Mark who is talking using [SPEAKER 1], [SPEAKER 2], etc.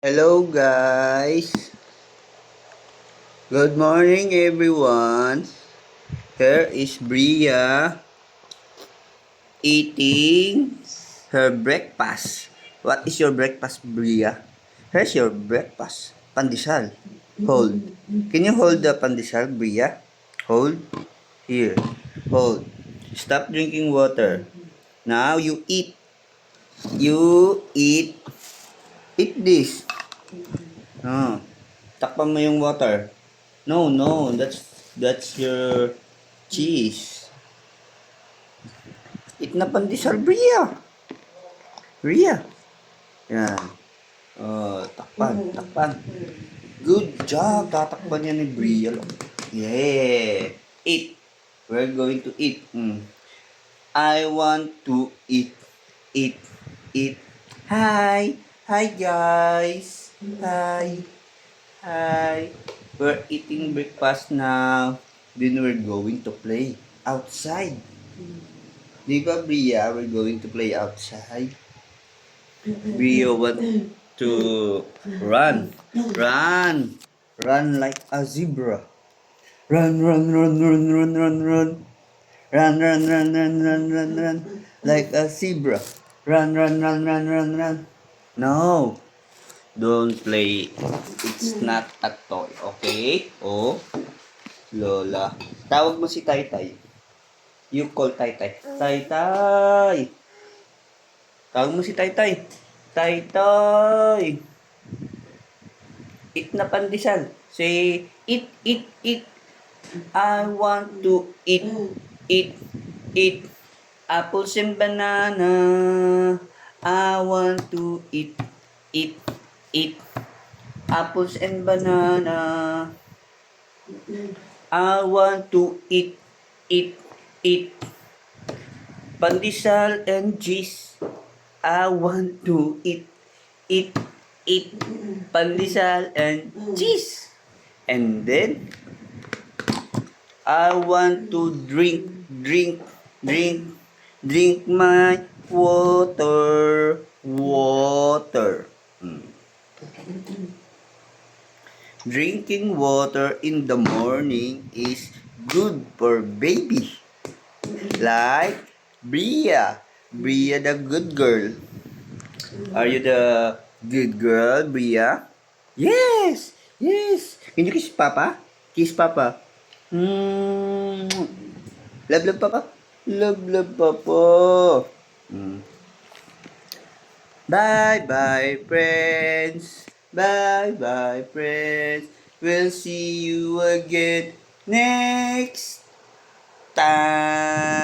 [SPEAKER 1] Hello guys. Good morning everyone. Here is Bria eating her breakfast. What is your breakfast, Bria? Here's your breakfast. Pandesal. Hold. Can you hold the pandesal, Bria? Hold. Here. Hold. Stop drinking water. Now you eat. You eat. Eat this. Oh. Takpan mo yung water. No, no, that's your cheese. Eat na pandesal, Bria. Bria. Yan. Oh, takpan, takpan. Good job. Tatakpan yan ni Bria. Yeah. Eat. We're going to eat. I want to eat. Eat. Eat. Hi. Hi, guys. Hi. Hi. We're eating breakfast now. Then we're going to play outside. Di ba, Bria, we're going to play outside? Bria want to run. Run. Run like a zebra. Run, run, run, run, run, run, run. Run, run, run, run, run, run, run. Like a zebra. Run, run, run, run, run, run. No. Don't play. It's not a toy, okay? Oh, Lola. Tawag mo si Taytay. You call Taytay. Taytay! Tawag mo si Taytay. Taytay! Eat na pandesal. Say, eat, eat, eat. I want to eat, eat, eat. Apples and banana. I want to eat, eat, eat. Apples and banana. I want to eat, eat, eat. Pandesal and cheese. I want to eat, eat, eat. Pandesal and cheese. And then, I want to drink, drink, drink, drink my water, water. Drinking water in the morning is good for baby. Like Bria. Bria the good girl. Are you the good girl, Bria? Yes! Yes! Can you kiss Papa? Kiss Papa. Love, love, Papa. Love, love, Papa. Bye, bye, friends. Bye, bye, friends. We'll see you again next time.